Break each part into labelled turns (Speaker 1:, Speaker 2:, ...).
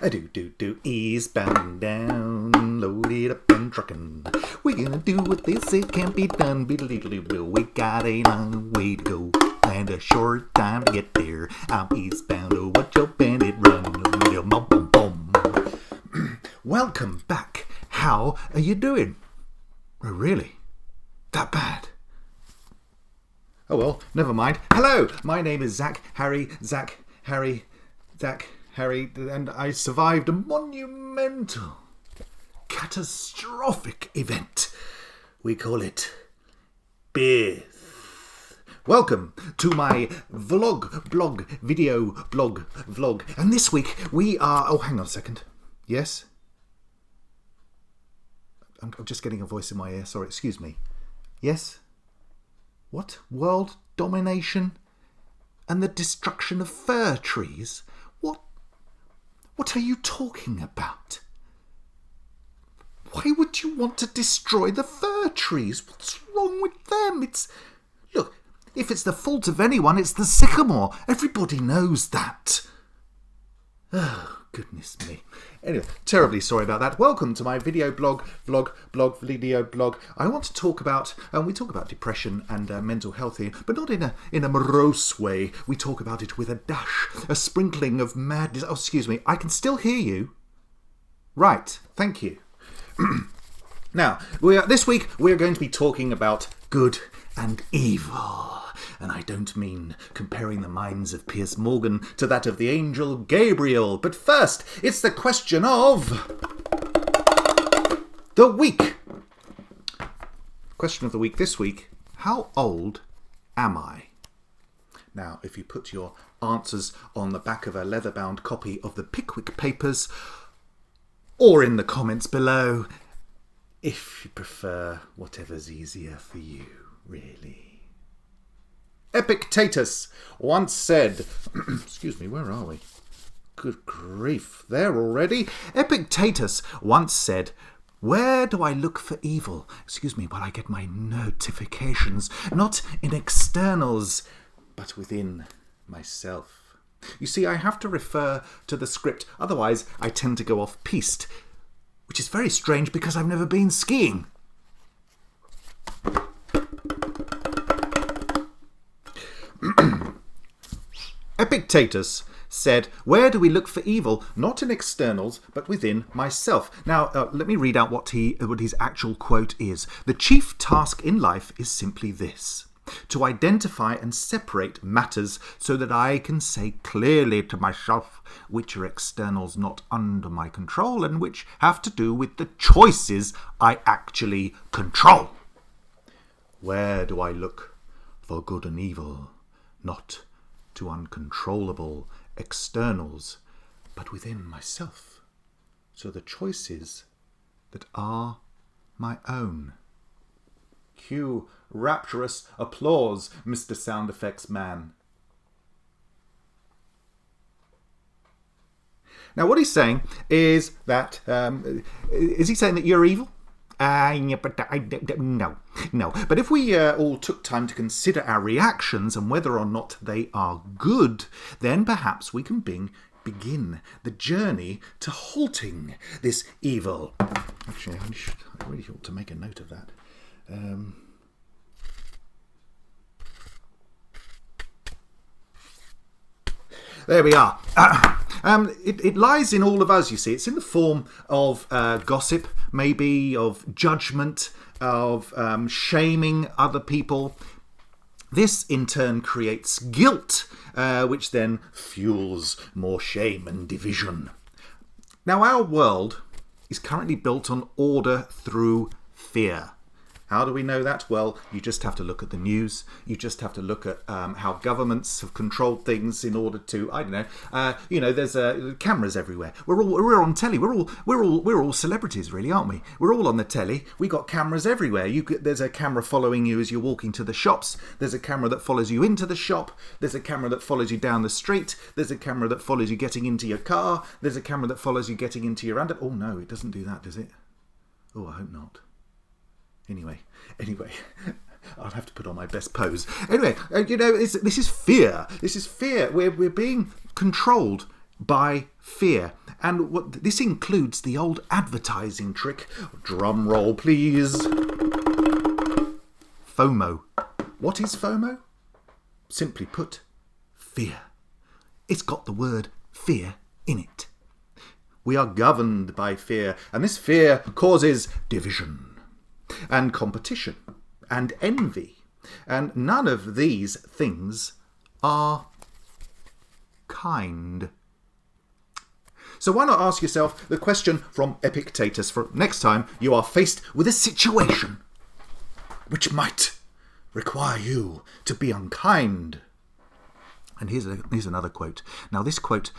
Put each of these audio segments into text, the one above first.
Speaker 1: Do eastbound down, loaded up and truckin'. We're gonna do what they say can't be done. We got a long way to go and a short time to get there. I'm eastbound, oh, watch your bandit run. Welcome back. How are you doing? Oh, really? That bad? Oh well, never mind. Hello, my name is Zach, Harry, and I survived a monumental, catastrophic event. We call it birth. Welcome to my video vlog. And this week we are... Oh, hang on a second. Yes? I'm just getting a voice in my ear. Sorry, excuse me. Yes? What? World domination and the destruction of fir trees? What are you talking about? Why would you want to destroy the fir trees? What's wrong with them? Look, if it's the fault of anyone, it's the sycamore. Everybody knows that. Oh, goodness me. Anyway, terribly sorry about that. Welcome to my video blog. I want to talk about, we talk about depression and mental health here, but not in a morose way. We talk about it with a dash, a sprinkling of madness. Oh, excuse me, I can still hear you. Right, thank you. Now, this week we're going to be talking about good and evil. And I don't mean comparing the minds of Piers Morgan to that of the angel Gabriel. But first, it's the question of the week. Question of the week this week: how old am I? Now, if you put your answers on the back of a leather-bound copy of the Pickwick Papers, or in the comments below, if you prefer, whatever's easier for you, really. Epictetus once said, excuse me, where are we? Good grief, there already. Epictetus once said, where do I look for evil? Excuse me, while I get my notifications, not in externals, but within myself. You see, I have to refer to the script, otherwise I tend to go off-piste, which is very strange because I've never been skiing. Epictetus said, where do we look for evil? Not in externals, but within myself. Now, let me read out what his actual quote is. The chief task in life is simply this: to identify and separate matters so that I can say clearly to myself which are externals not under my control and which have to do with the choices I actually control. Where do I look for good and evil? Not to uncontrollable externals, but within myself. So the choices that are my own. Cue rapturous applause, Mr. Sound Effects Man. Now, what he's saying is that, is he saying that you're evil? No. But if we all took time to consider our reactions and whether or not they are good, then perhaps we can begin the journey to halting this evil. Actually, I really ought to make a note of that. There we are. It lies in all of us, you see. It's in the form of gossip, maybe, of judgment, of shaming other people. This, in turn, creates guilt, which then fuels more shame and division. Now, our world is currently built on order through fear. How do we know that? Well, you just have to look at the news. You just have to look at how governments have controlled things in order to, I don't know, there's cameras everywhere. We're on telly. We're all celebrities, really, aren't we? We're all on the telly. We got cameras everywhere. There's a camera following you as you're walking to the shops. There's a camera that follows you into the shop. There's a camera that follows you down the street. There's a camera that follows you getting into your car. There's a camera that follows you getting into your under. Oh no, it doesn't do that, does it? Oh, I hope not. Anyway, I'll have to put on my best pose. Anyway, this is fear. This is fear. We're being controlled by fear. And this includes the old advertising trick. Drum roll, please. FOMO. What is FOMO? Simply put, fear. It's got the word fear in it. We are governed by fear, and this fear causes division and competition and envy. And none of these things are kind. So why not ask yourself the question from Epictetus for next time you are faced with a situation which might require you to be unkind. And here's another quote. Now this quote,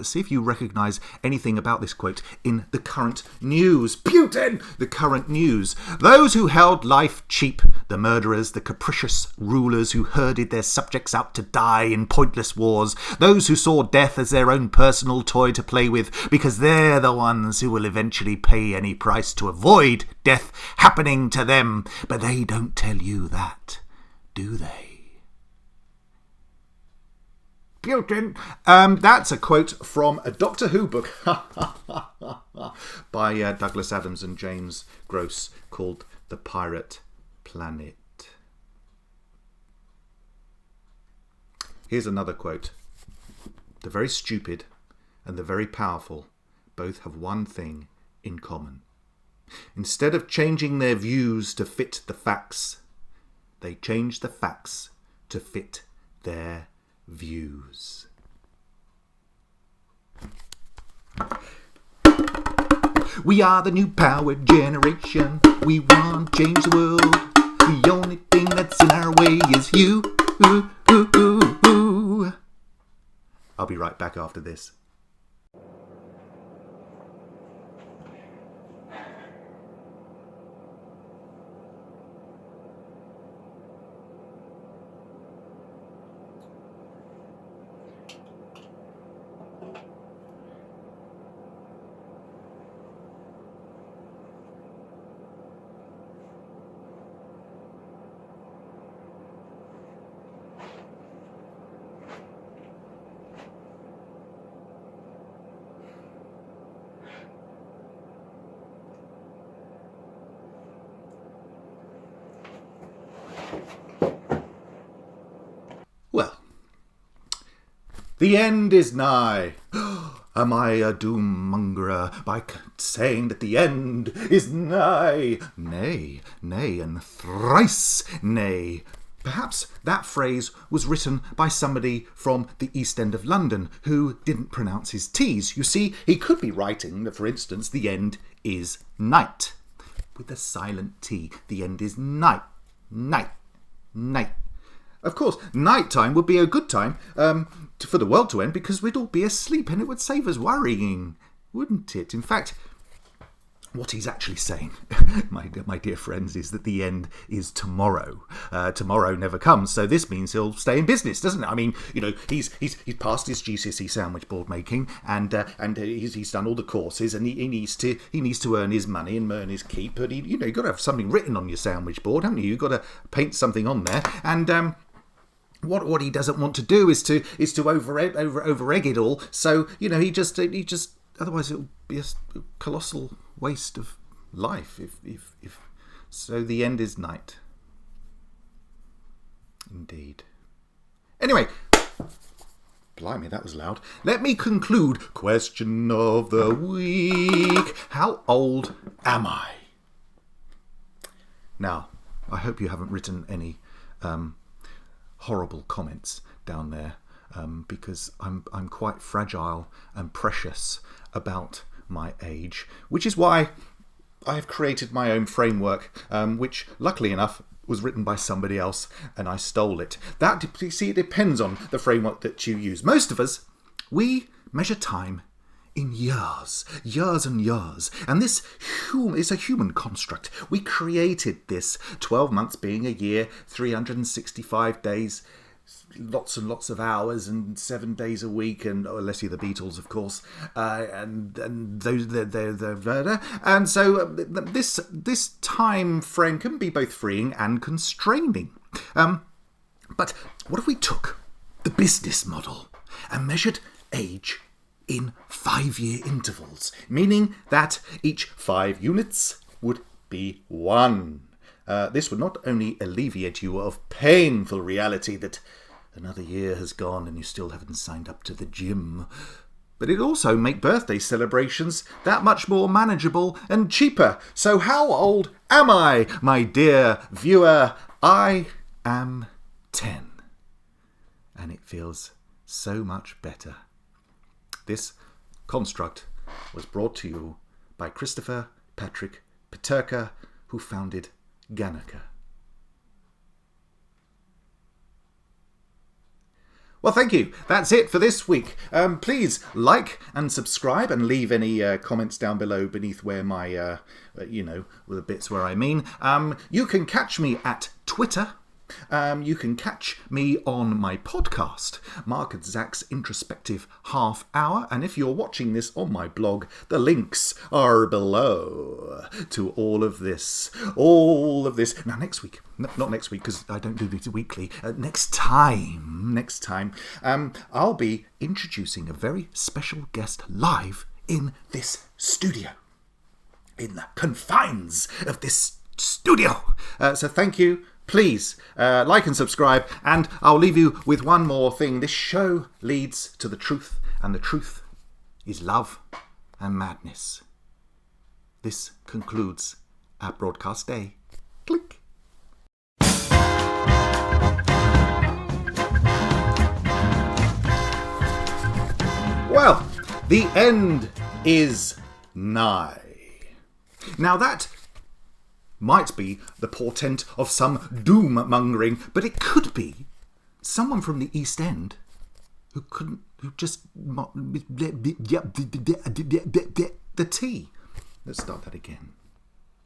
Speaker 1: see if you recognise anything about this quote in the current news. Putin! The current news. Those who held life cheap, the murderers, the capricious rulers who herded their subjects out to die in pointless wars, those who saw death as their own personal toy to play with, because they're the ones who will eventually pay any price to avoid death happening to them. But they don't tell you that, do they? Putin. That's a quote from a Doctor Who book by Douglas Adams and James Gross called The Pirate Planet. Here's another quote. The very stupid and the very powerful both have one thing in common. Instead of changing their views to fit the facts, they change the facts to fit their views. We are the new power generation. We want to change the world. The only thing that's in our way is you. I'll be right back after this. Well, the end is nigh. Am I a doom-mongerer by saying that the end is nigh? Nay, nay, and thrice nay. Perhaps that phrase was written by somebody from the East End of London who didn't pronounce his T's. You see, he could be writing that, for instance, the end is night. With a silent T, the end is night, night, night. Of course, night time would be a good time for the world to end because we'd all be asleep and it would save us worrying, wouldn't it? In fact, what he's actually saying, my dear friends, is that the end is tomorrow. Tomorrow never comes, so this means he'll stay in business, doesn't it? I mean, you know, he's passed his GCSE sandwich board making, and he's done all the courses, and he needs to earn his money and earn his keep. But you've got to have something written on your sandwich board, haven't you? You've got to paint something on there, and What he doesn't want to do is to over egg it all. So he just otherwise it will be a colossal waste of life. If so, the end is night. Indeed. Anyway, blimey, that was loud. Let me conclude. Question of the week: how old am I? Now, I hope you haven't written any horrible comments down there, because I'm quite fragile and precious about my age, which is why I have created my own framework, which luckily enough was written by somebody else and I stole it. That, you see, it depends on the framework that you use. Most of us, we measure time in years and years, and this is a human construct. We created this, 12 months being a year, 365 days, lots and lots of hours, and 7 days a week, and unless you're the Beatles, of course, and those and so this time frame can be both freeing and constraining. But what if we took the business model and measured age in 5-year intervals, meaning that each 5 units would be 1. This would not only alleviate you of painful reality that another year has gone and you still haven't signed up to the gym, but it also make birthday celebrations that much more manageable and cheaper. So how old am I, my dear viewer? I am 10. And it feels so much better. This construct was brought to you by Christopher Patrick Peterka, who founded Ganica. Well, thank you. That's it for this week. Please like and subscribe and leave any comments down below beneath where my, the bits where I mean. You can catch me at Twitter. You can catch me on my podcast, Mark and Zach's Introspective Half Hour. And if you're watching this on my blog, the links are below to all of this. Now, next week, not next week because I don't do this weekly. Next time, I'll be introducing a very special guest live in this studio, in the confines of this studio. So thank you. Please like and subscribe, and I'll leave you with one more thing. This show leads to the truth, and the truth is love and madness. This concludes our broadcast day. Click. Well, the end is nigh. Now that might be the portent of some doom-mongering, but it could be someone from the East End who just the tea. Let's start that again.